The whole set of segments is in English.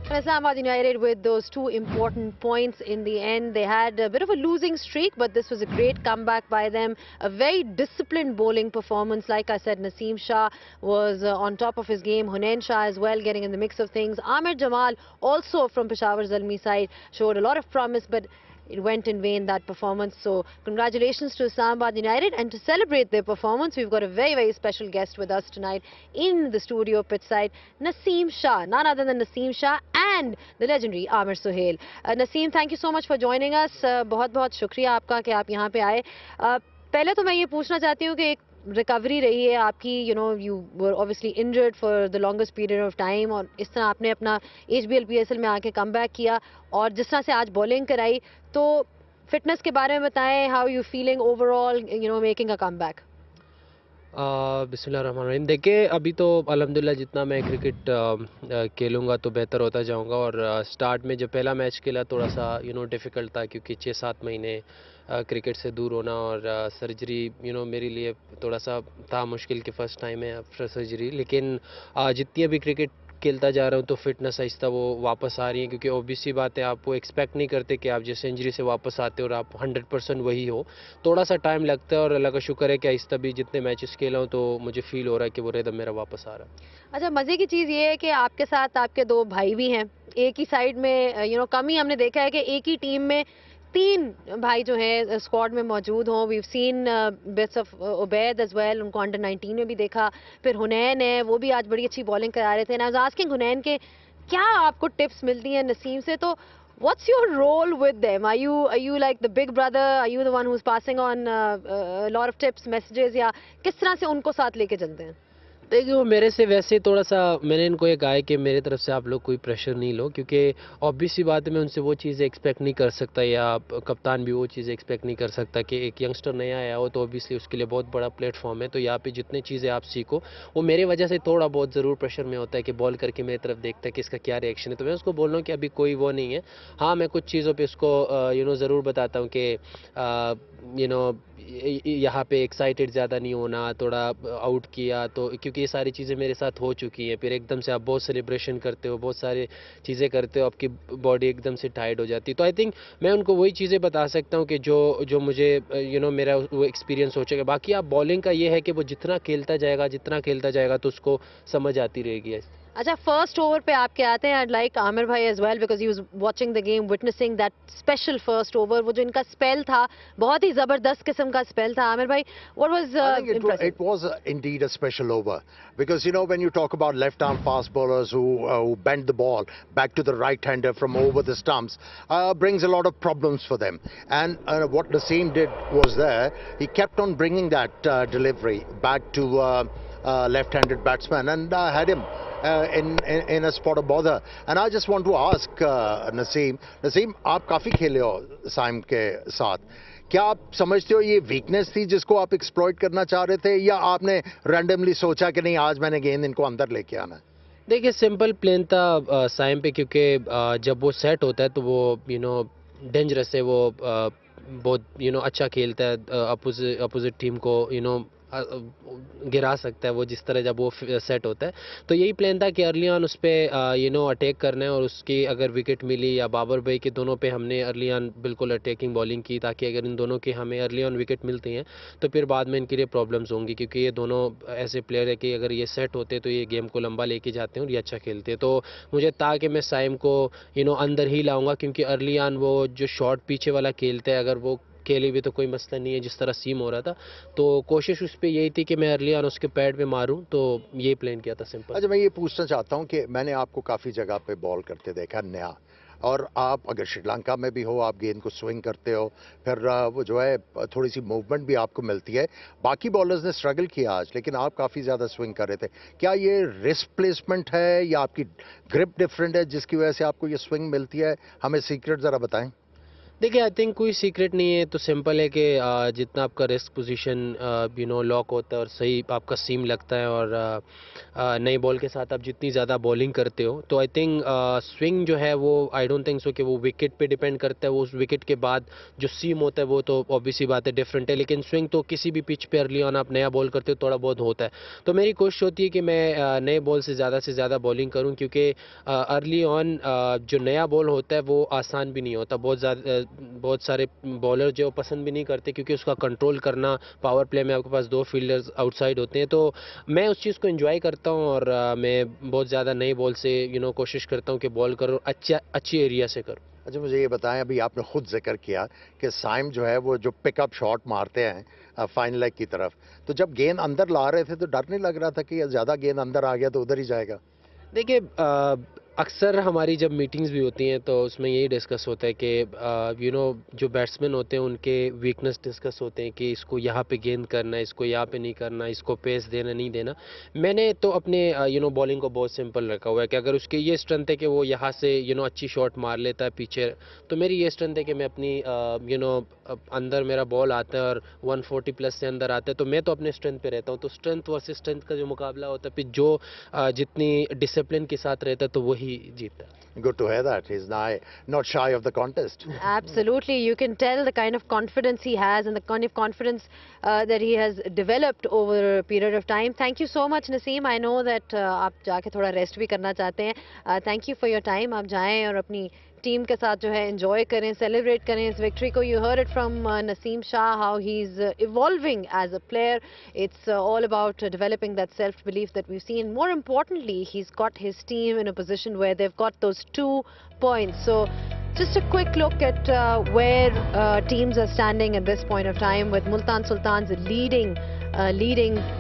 And Islamabad United with those two important points in the end. They had a bit of a losing streak, but this was a great comeback by them. A very disciplined bowling performance. Like I said, Naseem Shah was on top of his game. Hunain Shah as well getting in the mix of things. Amir Jamal also from Peshawar Zalmi side showed a lot of promise, but it went in vain, that performance. So congratulations to Islamabad United, and to celebrate their performance we've got a very, very special guest with us tonight in the studio pitchside, Naseem Shah, none other than Naseem Shah and the legendary Amir Sohail. Naseem, thank you so much for joining us. बहुत बहुत शुक्रिया आपका कि आप यहाँ पे आए. पहले तो मैं ये पूछना चाहती हूँ कि एक रिकवरी रही है आपकी, you were obviously injured for the longest period of time, और इस तरह आपने अपना HBL PSL में आके कम बैक किया और जिस तरह से आज बॉलिंग कराई, तो फिटनेस के बारे में बताएं. How you feeling overall, making a come back? बिस्मिल्लाहिर्रहमानिर्रहीम. देखिए, अभी तो अल्हम्दुलिल्लाह जितना मैं क्रिकेट खेलूँगा तो बेहतर होता जाऊँगा. और स्टार्ट में जब पहला मैच खेला थोड़ा सा डिफ़िकल्ट था, क्योंकि 6-7 महीने क्रिकेट से दूर होना और सर्जरी मेरे लिए थोड़ा सा था मुश्किल कि फ़र्स्ट टाइम है आफ्टर सर्जरी. लेकिन जितनी अभी क्रिकेट खेलता जा रहा हूँ तो फिटनेस आहिस्ता वो वापस आ रही है, क्योंकि ऑब्वियस सी बात है, आप वो एक्सपेक्ट नहीं करते कि आप जैसे इंजरी से वापस आते हो और आप 100% वही हो. थोड़ा सा टाइम लगता है और अल्लाह का शुक्र है कि आहिस्ता भी जितने मैचेस खेला हूँ तो मुझे फील हो रहा है कि वो रिदम मेरा वापस आ रहा है. अच्छा, मजे की चीज ये है कि आपके साथ आपके दो भाई भी हैं. एक ही साइड में कम ही हमने देखा है कि एक ही टीम में तीन भाई जो हैं स्क्वाड में मौजूद हों. We seen bits of Ubaid as well, उनको अंडर 19 में भी देखा. फिर हुनैन है, वो भी आज बड़ी अच्छी बॉलिंग करा रहे थे. आई वाज आस्किंग हुनैन के क्या आपको टिप्स मिलती हैं नसीम से, तो what's your role with them? Are you like the big brother? Are you the one who is passing on lot of tips, messages, या किस तरह से उनको साथ लेके चलते हैं? देखिए, वो मेरे से वैसे थोड़ा सा, मैंने इनको ये कहा है कि मेरे तरफ से आप लोग कोई प्रेशर नहीं लो, क्योंकि ऑब्वियस सी बात है मैं उनसे वो चीज़ें एक्सपेक्ट नहीं कर सकता, या कप्तान भी वो चीज़ें एक्सपेक्ट नहीं कर सकता कि एक यंगस्टर नया आया हो तो ऑब्वियसली उसके लिए बहुत बड़ा प्लेटफॉर्म है. तो यहाँ पे जितनी चीज़ें आप सीखो, वो मेरे वजह से थोड़ा बहुत ज़रूर प्रेशर में होता है कि बॉल करके मेरी तरफ देखता है कि इसका क्या रिएक्शन है. तो मैं उसको बोल रहा हूँ कि अभी कोई वो नहीं है. हाँ, मैं कुछ चीज़ों पर उसको ज़रूर बताता हूँ कि यहाँ पे एक्साइटेड ज़्यादा नहीं होना, थोड़ा आउट किया तो, क्योंकि ये सारी चीज़ें मेरे साथ हो चुकी हैं. फिर एकदम से आप बहुत सेलिब्रेशन करते हो, बहुत सारी चीज़ें करते हो, आपकी बॉडी एकदम से टायर्ड हो जाती है. तो आई थिंक मैं उनको वही चीज़ें बता सकता हूँ कि जो जो मुझे मेरा वो एक्सपीरियंस हो चुका है. बाकी आप बॉलिंग का ये है कि वो जितना खेलता जाएगा तो उसको समझ आती रहेगी. अच्छा, फर्स्ट ओवर पे आपके आते हैं. आई like Aamir bhai as well, because he was watching the game, witnessing that special first over. वो जो इनका स्पेल था, बहुत ही जबरदस्त किस्म का स्पेल था. आमिर भाई, what was impressive? It was indeed a special over, because when you talk about left-arm fast bowlers who bend the ball back to the right-hander from over the stumps, brings a lot of problems for them. And what Naseem did was there, he kept on bringing that delivery back to left-handed batsman and had him in a spot of bother. And I just want to ask Naseem, आप काफी खेले हो साइम के साथ, क्या आप समझते हो ये वीकनेस थी जिसको आप एक्सप्लॉइट करना चाह रहे थे, या आपने रैंडमली सोचा कि नहीं आज मैंने गेंद इनको अंदर लेके आना है? देखिए, सिंपल प्लेन था साइम पे, क्योंकि जब वो सेट होता है तो वो डेंजरस है. वो बहुत अच्छा खेलता है, अपोजिट टीम को गिरा सकता है वो, जिस तरह जब वो सेट होता है. तो यही प्लान था कि अर्ली ऑन उस पर अटैक करना है, और उसकी अगर विकेट मिली या बाबर भाई के दोनों पे हमने अर्ली ऑन बिल्कुल अटैकिंग बॉलिंग की, ताकि अगर इन दोनों के हमें अर्ली ऑन विकेट मिलती हैं तो फिर बाद में इनके लिए प्रॉब्लम्स होंगी, क्योंकि ये दोनों ऐसे प्लेयर है कि अगर ये सेट होते तो ये गेम को लंबा लेके जाते हैं और ये अच्छा खेलते हैं. तो मुझे था कि मैं साइम को अंदर ही लाऊंगा, क्योंकि अर्ली ऑन वो जो शॉट पीछे वाला खेलते हैं, अगर वो खेले भी तो कोई मसला नहीं है, जिस तरह सीम हो रहा था. तो कोशिश उस पर यही थी कि मैं अर्ली ऑन उसके पैड पे मारूं, तो ये प्लान किया था सिंपल. अच्छा, मैं ये पूछना चाहता हूं कि मैंने आपको काफ़ी जगह पे बॉल करते देखा नया, और आप अगर श्रीलंका में भी हो आप गेंद को स्विंग करते हो, फिर वो जो है थोड़ी सी मूवमेंट भी आपको मिलती है. बाकी बॉलर्स ने स्ट्रगल किया आज, लेकिन आप काफ़ी ज़्यादा स्विंग कर रहे थे. क्या ये रिस्क प्लेसमेंट है या आपकी ग्रिप डिफरेंट है जिसकी वजह से आपको ये स्विंग मिलती है? हमें सीक्रेट ज़रा बताएं. देखिए, आई थिंक कोई सीक्रेट नहीं है, तो सिंपल है कि जितना आपका रिस्क पोजीशन लॉक होता है और सही आपका सीम लगता है, और नई बॉल के साथ आप जितनी ज़्यादा बॉलिंग करते हो, तो आई थिंक स्विंग जो है वो आई डोंट थिंक सो कि वो विकेट पे डिपेंड करता है। वो उस विकेट के बाद जो सीम होता है वो तो ऑब्वियसली बात है डिफरेंट है, लेकिन स्विंग तो किसी भी पिच पे अर्ली ऑन आप नया बॉल करते हो थोड़ा बहुत होता है। तो मेरी कोशिश होती है कि मैं नए बॉल से ज़्यादा बॉलिंग करूँ, क्योंकि अर्ली ऑन जो नया बॉल होता है वो आसान भी नहीं होता। बहुत सारे बॉलर जो पसंद भी नहीं करते, क्योंकि उसका कंट्रोल करना, पावर प्ले में आपके पास दो फील्डर्स आउटसाइड होते हैं। तो मैं उस चीज़ को एंजॉय करता हूँ, और मैं बहुत ज़्यादा नई बॉल से कोशिश करता हूँ कि बॉल करूँ, अच्छी एरिया से करूँ। अच्छा, मुझे ये बताएं, अभी आपने खुद जिक्र किया कि साइम जो है वो जो पिकअप शॉट मारते हैं फाइन लेग की तरफ, तो जब गेंद अंदर ला रहे थे तो डर नहीं लग रहा था कि ज़्यादा गेंद अंदर आ गया तो उधर ही जाएगा? देखिए, अक्सर हमारी जब मीटिंग्स भी होती हैं तो उसमें यही डिस्कस होता है कि जो बैट्समैन होते हैं उनके वीकनेस डिस्कस होते हैं कि इसको यहाँ पे गेंद करना है, इसको यहाँ पे नहीं करना, इसको पेस देना नहीं देना। मैंने तो अपने बॉलिंग को बहुत सिंपल रखा हुआ है कि अगर उसकी ये स्ट्रेंथ है कि वो यहाँ से अच्छी शॉट मार लेता है पीछे, तो मेरी ये स्ट्रेंथ है कि मैं अपनी अंदर मेरा बॉल आता है और 140 प्लस से अंदर आता है, तो मैं तो अपने स्ट्रेंथ पे रहता हूँ। तो स्ट्रेंथ वर्सेस स्ट्रेंथ का जो मुकाबला होता है, फिर जो जितनी डिसिप्लिन के साथ रहता है तो वही जीता है। Good to hear that. He's not shy of the contest. Absolutely. You can tell the kind of confidence he has and the kind of confidence that he has developed over a period of time. Thank you so much, Naseem. I know that आप जाके थोड़ा rest भी करना चाहते हैं. Thank you for your time. आप जाएं और अपनी टीम के साथ जो है एंजॉय करें, सेलिब्रेट करें इस विक्ट्री को. You heard it from Naseem Shah, how he's evolving as a player. It's all about developing that self-belief that we've seen. More importantly, he's got his team in a position where they've got those 2 points. So just a quick look at where teams are standing at this point of time, with Multan Sultans leading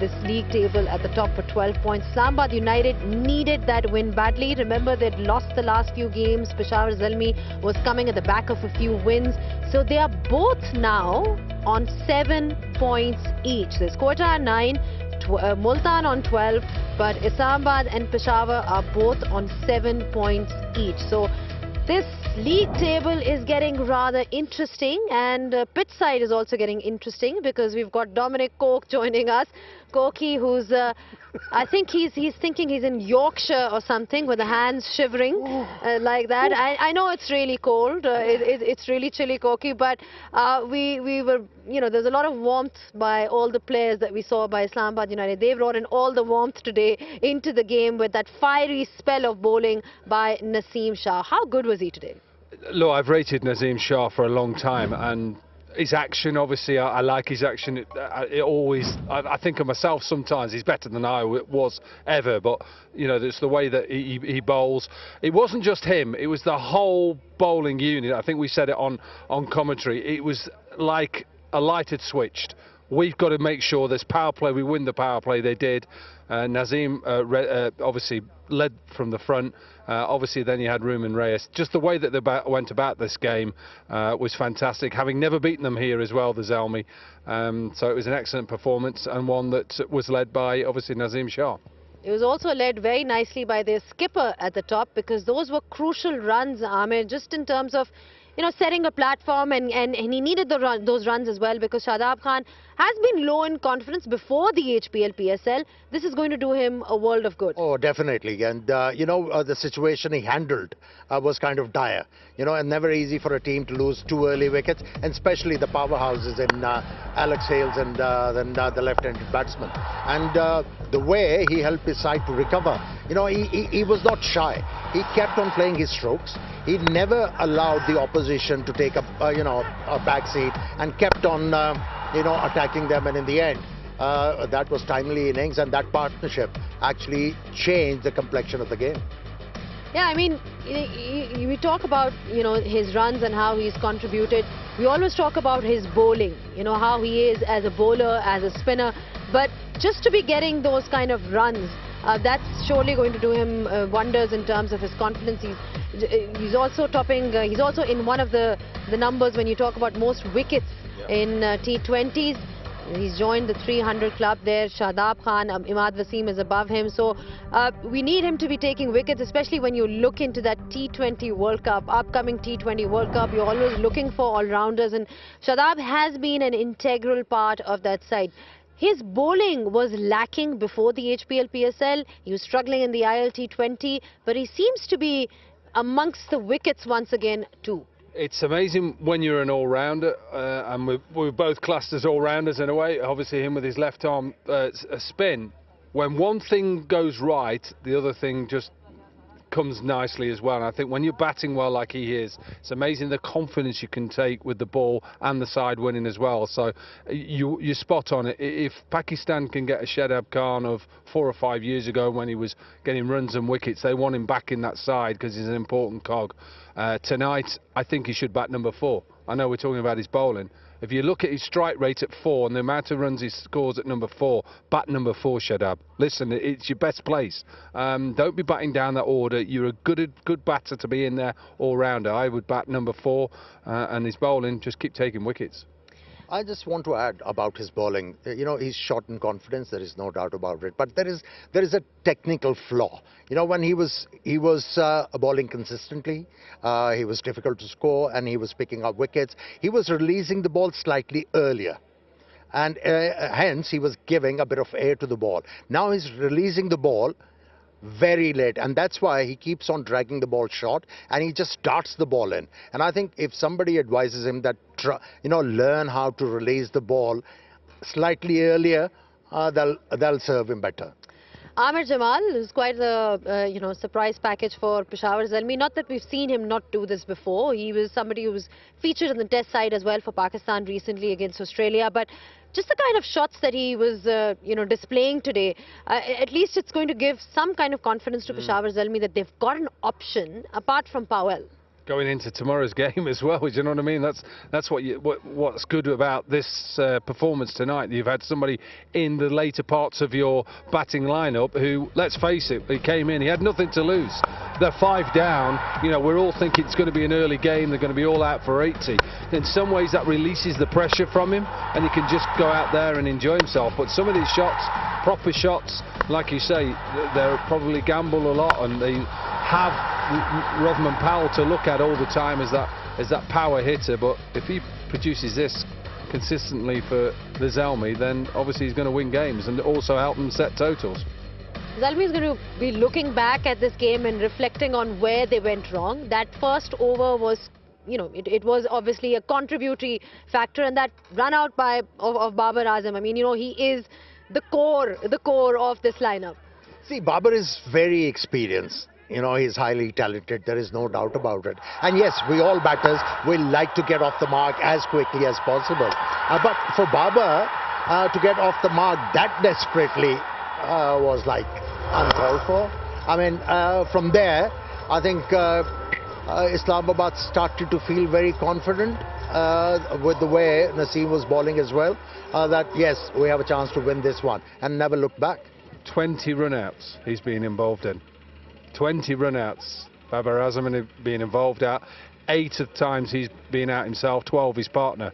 this league table at the top for 12 points. Islamabad United needed that win badly. Remember, they'd lost the last few games. Peshawar Zalmi was coming at the back of a few wins. So they are both now on 7 points each. There's Quetta at 9, Multan on 12, but Islamabad and Peshawar are both on 7 points each. So this league table is getting rather interesting, and pitch side is also getting interesting, because we've got Dominic Cork joining us. Corky, who's I think he's thinking he's in Yorkshire or something, with the hands shivering like that. I know it's really cold, it's really chilly, Corky, but we were, there's a lot of warmth by all the players that we saw by Islamabad United. They brought in all the warmth today into the game with that fiery spell of bowling by Naseem Shah. How good was he today? Look, I've rated Naseem Shah for a long time, and his action, obviously, I like his action. It always, I think of myself sometimes, he's better than I was ever, but, it's the way that he bowls. It wasn't just him, it was the whole bowling unit. I think we said it on commentary. It was like a light had switched. We've got to make sure this power play, we win the power play. They did. Naseem obviously led from the front. Obviously then you had Room and Reyes. Just the way that they went about this game was fantastic, having never beaten them here as well, the Zalmi. So it was an excellent performance, and one that was led by obviously Naseem Shah. It was also led very nicely by their skipper at the top, because those were crucial runs, Amir, just in terms of setting a platform, and he needed those runs as well, because Shadab Khan has been low in confidence before the HBL PSL. This is going to do him a world of good. Oh, definitely. And, the situation he handled was kind of dire. And never easy for a team to lose 2 early wickets, and especially the powerhouses in Alex Hales and then the left-handed batsman. And the way he helped his side to recover, he was not shy. He kept on playing his strokes. He never allowed the opposition to take a back seat, and kept on, attacking them. And in the end, that was timely innings, and that partnership actually changed the complexion of the game. Yeah, I mean, we talk about, his runs and how he's contributed. We always talk about his bowling, how he is as a bowler, as a spinner. But just to be getting those kind of runs, that's surely going to do him wonders in terms of his confidence. He's also topping, he's also in one of the numbers when you talk about most wickets in T20s. He's joined the 300 club there. Shadab Khan, Imad Wasim is above him. So we need him to be taking wickets, especially when you look into that T20 World Cup, upcoming T20 World Cup. You're always looking for all-rounders, and Shadab has been an integral part of that side. His bowling was lacking before the HBL PSL. He was struggling in the ILT20, but he seems to be amongst the wickets once again too. It's amazing when you're an all-rounder, and we're both classed as all-rounders in a way. Obviously him with his left arm spin. When one thing goes right, the other thing just comes nicely as well. And I think when you're batting well like he is, it's amazing the confidence you can take with the ball and the side winning as well. So you're spot on it. If Pakistan can get a Shadab Khan of 4 or 5 years ago when he was getting runs and wickets, they want him back in that side because he's an important cog. Tonight, I think he should bat number 4. I know we're talking about his bowling. If you look at his strike rate at 4 and the amount of runs he scores at number 4, bat number 4, Shadab. Listen, it's your best place. Don't be batting down that order. You're a good batter to be in there all-rounder. I would bat number 4, and his bowling, just keep taking wickets. I just want to add about his bowling. You know, he's shot in confidence. There is no doubt about it. But there is a technical flaw. You know, when he was bowling consistently, he was difficult to score, and he was picking up wickets. He was releasing the ball slightly earlier, and hence he was giving a bit of air to the ball. Now he's releasing the ball very late, and that's why he keeps on dragging the ball short, and he just darts the ball in. And I think if somebody advises him that learn how to release the ball slightly earlier, they'll serve him better. Amir Jamal is quite a surprise package for Peshawar Zalmi. Not that we've seen him not do this before. He was somebody who was featured in the Test side as well for Pakistan recently against Australia. But just the kind of shots that he was displaying today, at least it's going to give some kind of confidence to Peshawar Zalmi that they've got an option apart from Powell. Going into tomorrow's game as well, do you know what I mean? That's what's good about this performance tonight. You've had somebody in the later parts of your batting lineup who, let's face it, he came in, he had nothing to lose. They're 5 down. You know, we're all thinking it's going to be an early game. They're going to be all out for 80. In some ways, that releases the pressure from him, and he can just go out there and enjoy himself. But some of these shots, proper shots, like you say, they're probably gamble a lot, and they have Rothman Powell to look at all the time as that power hitter. But if he produces this consistently for the Zalmi, then obviously he's going to win games and also help them set totals. Zalmi is going to be looking back at this game and reflecting on where they went wrong. That first over was, it was obviously a contributory factor, and that run out of Babar Azam. I mean, he is the core of this lineup. See, Babar is very experienced. He's highly talented. There is no doubt about it. And yes, we all batters will like to get off the mark as quickly as possible. But for Babar to get off the mark that desperately was like uncalled for. I mean, from there, I think Islamabad started to feel very confident with the way Naseem was bowling as well, that yes, we have a chance to win this one, and never look back. 20 run-outs he's been involved in. 20 run-outs Babar Azam being involved out. 8 of the times he's been out himself, 12 his partner.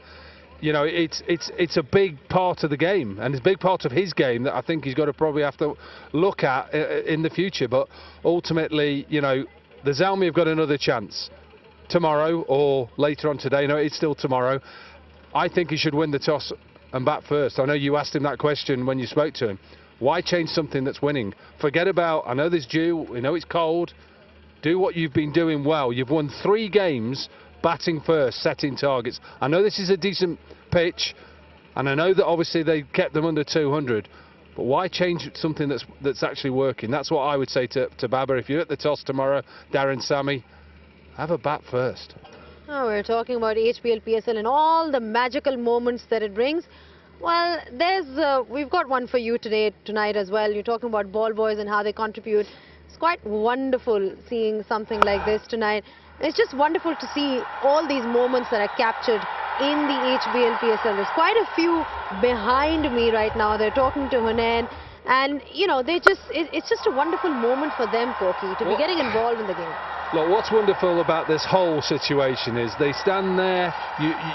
It's a big part of the game, and it's a big part of his game that I think he's got to probably have to look at in the future. But ultimately, the Zalmi have got another chance tomorrow or later on today. No, it's still tomorrow. I think he should win the toss and bat first. I know you asked him that question when you spoke to him. Why change something that's winning? Forget about, I know there's dew, we know it's cold. Do what you've been doing well. You've won 3 games batting first, setting targets. I know this is a decent pitch, and I know that obviously they kept them under 200. But why change something that's actually working? That's what I would say to Babar. If you're at the toss tomorrow, Darren Sammy, have a bat first. Oh, we're talking about HBL PSL and all the magical moments that it brings. Well, we've got one for you tonight as well. You're talking about ball boys and how they contribute. It's quite wonderful seeing something like this tonight. It's just wonderful to see all these moments that are captured in the HBL PSL. There's quite a few behind me right now. They're talking to Hunain, and it's just a wonderful moment for them, Corky, to be getting involved in the game. Look, what's wonderful about this whole situation is they stand there,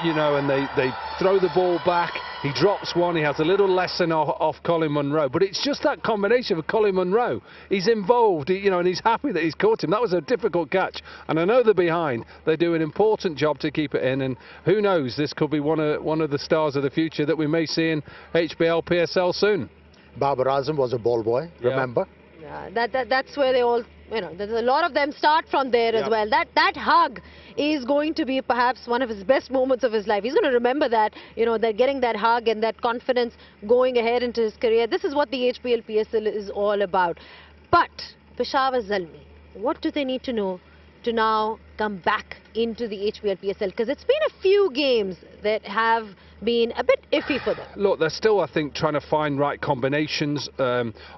you know, and they throw the ball back. He drops one, he has a little lesson off Colin Munro, but it's just that combination of Colin Munro. He's involved, you know, and he's happy that he's caught him. That was a difficult catch, and I know they're behind. They do an important job to keep it in, and who knows, this could be one of the stars of the future that we may see in HBL PSL soon. Babar Azam was a ball boy, remember? Yeah, that's where they all, you know, there's a lot of them start from there as well. That hug is going to be perhaps one of his best moments of his life. He's going to remember that, you know, that getting that hug and that confidence going ahead into his career. This is what the HBL PSL is all about. But Peshawar Zalmi, what do they need to know to now come back into the HBL PSL? Because it's been a few games that have been a bit iffy for them. Look, they're still, I think, trying to find right combinations.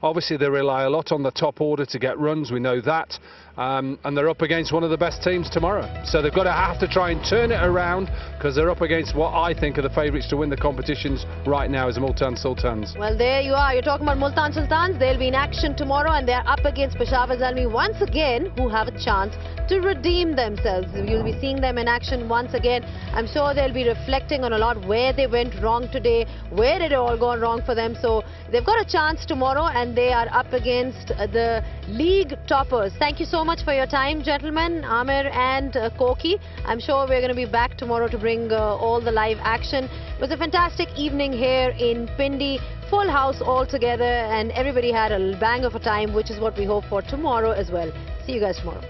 Obviously, they rely a lot on the top order to get runs. We know that. And they're up against one of the best teams tomorrow. So they've got to have to try and turn it around, because they're up against what I think are the favourites to win the competitions right now, as the Multan Sultans. Well, there you are. You're talking about Multan Sultans. They'll be in action tomorrow, and they're up against Peshawar Zalmi once again, who have a chance to redeem themselves. You'll be seeing them in action once again. I'm sure they'll be reflecting on a lot where they went wrong today, where did it all go wrong for them. So they've got a chance tomorrow, and they are up against the league toppers. Thank you so much for your time, gentlemen, Amir and Koki. I'm sure we're going to be back tomorrow to bring all the live action. It was a fantastic evening here in Pindi. Full house all together, and everybody had a bang of a time, which is what we hope for tomorrow as well. See you guys tomorrow.